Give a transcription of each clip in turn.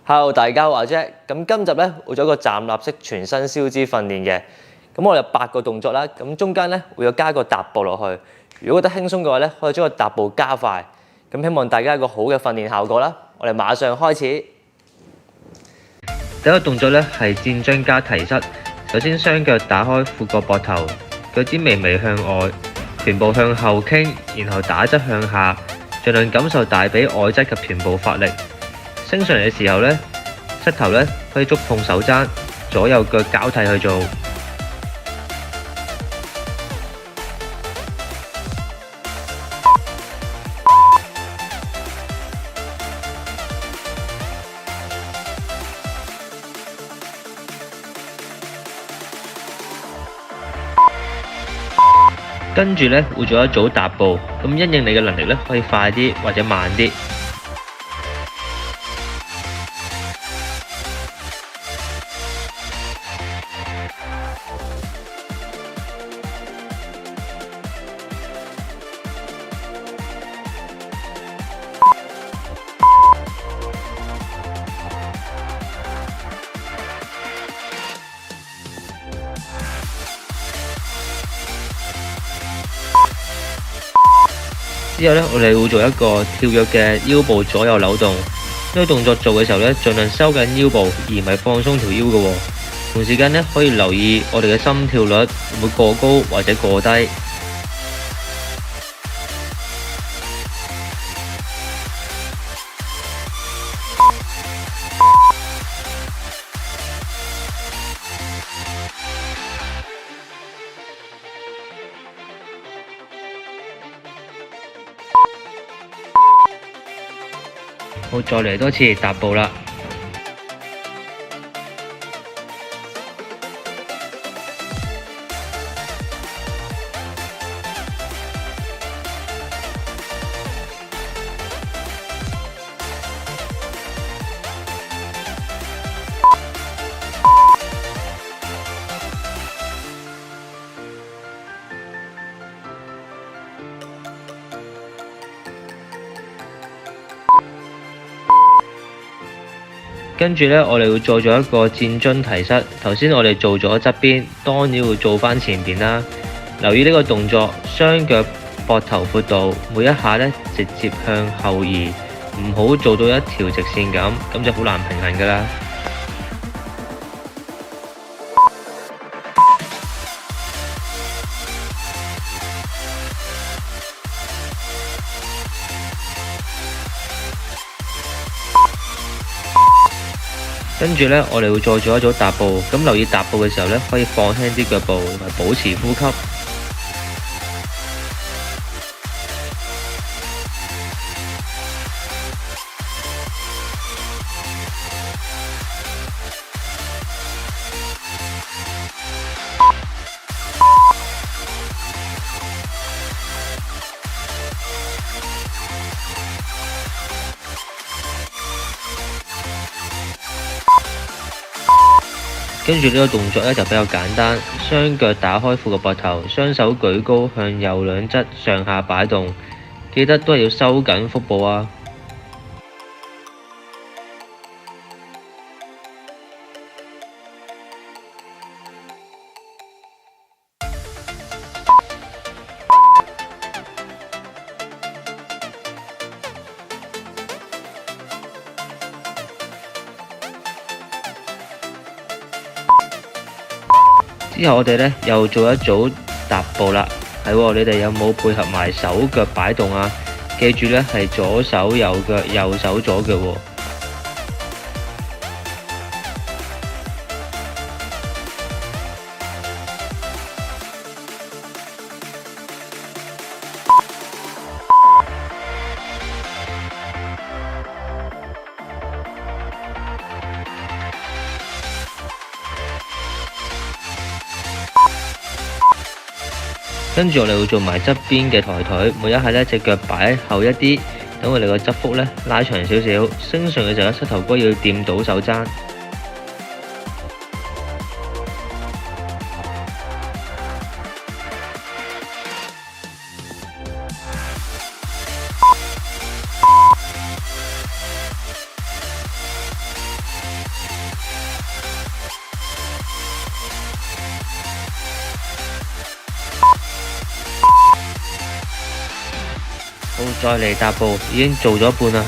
Hello，大家好，阿 Jack。咁今集咧會做一個站立式全身消肢訓練嘅。咁我哋有8個動作啦，咁中間咧會有加個踏步落去。如果覺得輕鬆嘅話咧，可以將個踏步加快。咁希望大家有個好嘅訓練效果啦。我哋馬上開始。第一個動作咧係戰將加提膝。首先雙腳打開闊個膊頭，腳尖微微向外，臀部向後傾，然後打側向下，盡量感受大髀外側及臀部發力。升上嚟嘅時候咧，膝頭咧可以觸碰手踭，左右腳交替去做。跟住咧會做一組踏步，咁因應你嘅能力咧，可以快啲或者慢啲。之後咧，我哋會做一個跳躍嘅腰部左右扭動。呢個動作做嘅時候咧，盡量收緊腰部，而唔係放鬆條腰嘅。同時間咧，可以留意我哋嘅心跳率會唔會過高或者過低。好，再嚟多次踏步啦。跟住咧，我哋會再做一個戰樽提膝。頭先我哋做咗側邊，當然要做翻前邊啦。留意呢個動作，雙腳膊頭闊度，每一下咧直接向後移，唔好做到一條直線咁就好難平衡噶啦。跟住咧，我哋會再做一組踏步。咁留意踏步嘅時候咧，可以放輕啲腳步，同埋保持呼吸。跟住呢個動作咧就比較簡單，雙腳打開闊個膊頭，雙手舉高向右兩側上下擺動，記得都係要收緊腹部啊。之後我哋咧又做一組踏步啦，係喎，你哋有冇配合埋手腳擺動啊？記住咧係左手右腳，右手左腳喎。跟住我哋會做埋側邊嘅抬腿，每一下咧隻腳擺後一啲，等我哋個側腹咧拉長少少，升上嘅時候咧膝頭哥要掂到手踭。再嚟踏步，已經做咗一半啦。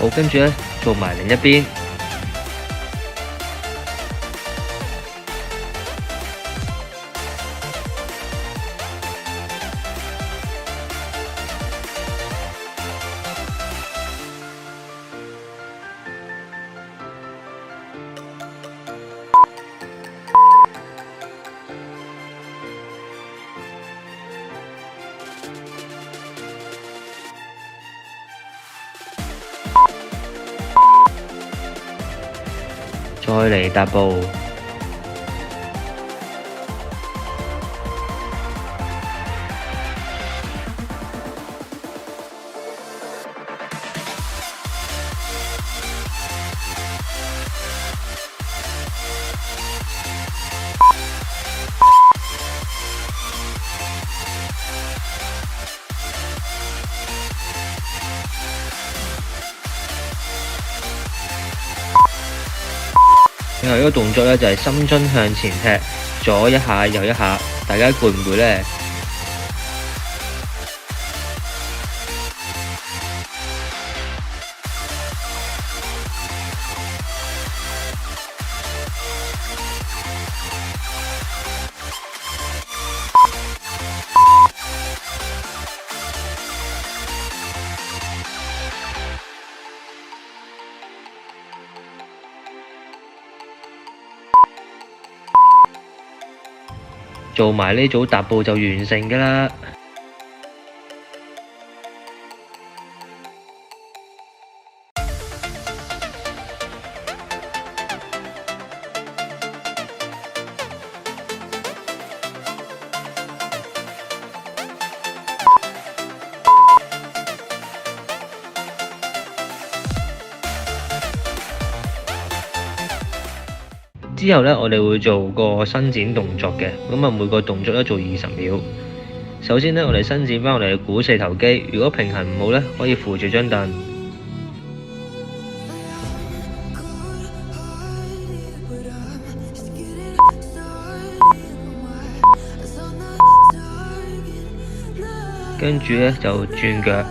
好，跟住呢，做埋另一邊。再嚟踏步。最後一個動作呢，就係深蹲向前踢，左一下右一下，大家攰唔攰呢？做埋呢組踏步就完成㗎啦。之後呢，我哋會做個伸展動作嘅，咁啊每個動作都做20秒。首先呢，我哋伸展返我哋嘅股四頭肌，如果平衡唔好呢，可以扶住張凳。跟住呢，就轉腳。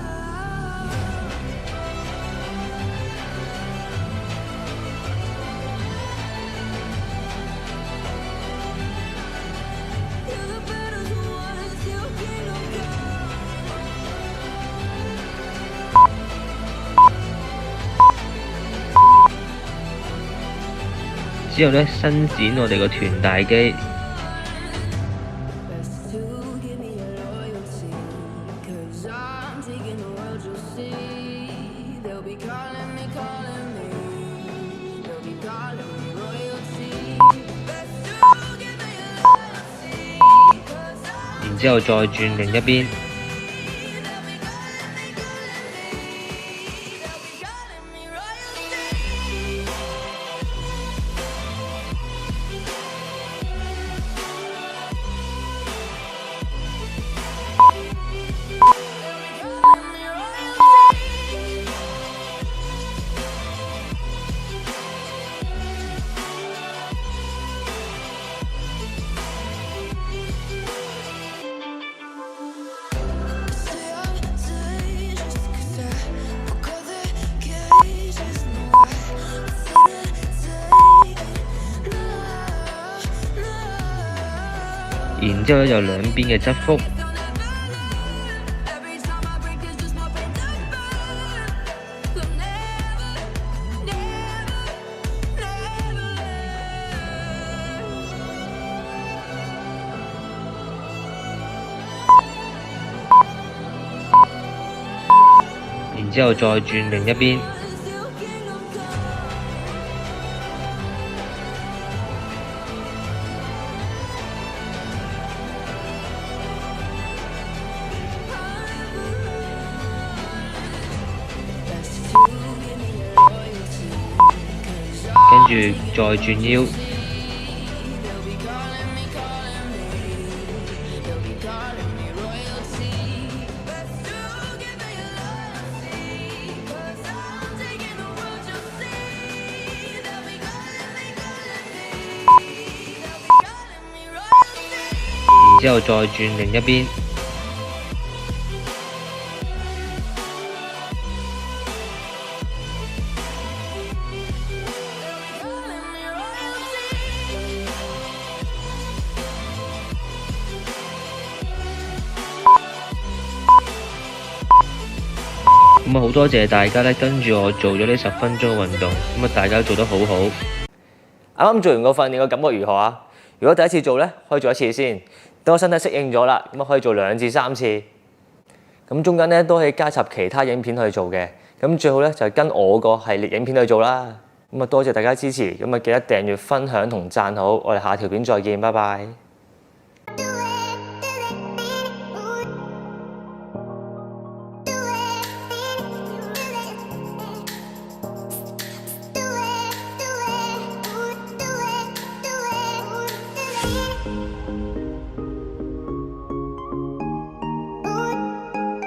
之後呢，伸展我哋個臀大肌。然之後再轉另一邊。然之後呢，就兩邊嘅側腹。然之後再轉另一邊。住再轉腰。然之後再轉另一邊。咁好多謝大家跟住我做咗呢10分鐘嘅運動，大家做得好好。啱啱做完個訓練，個感覺如何啊？如果第一次做可以做1次先，等我身體適應咗啦，可以做2至3次。咁中間都可以加插其他影片去做嘅。咁最好就係跟我個系列影片去做啦。多謝大家支持，記得訂閱、分享同讚好。我哋下條片再見，拜拜。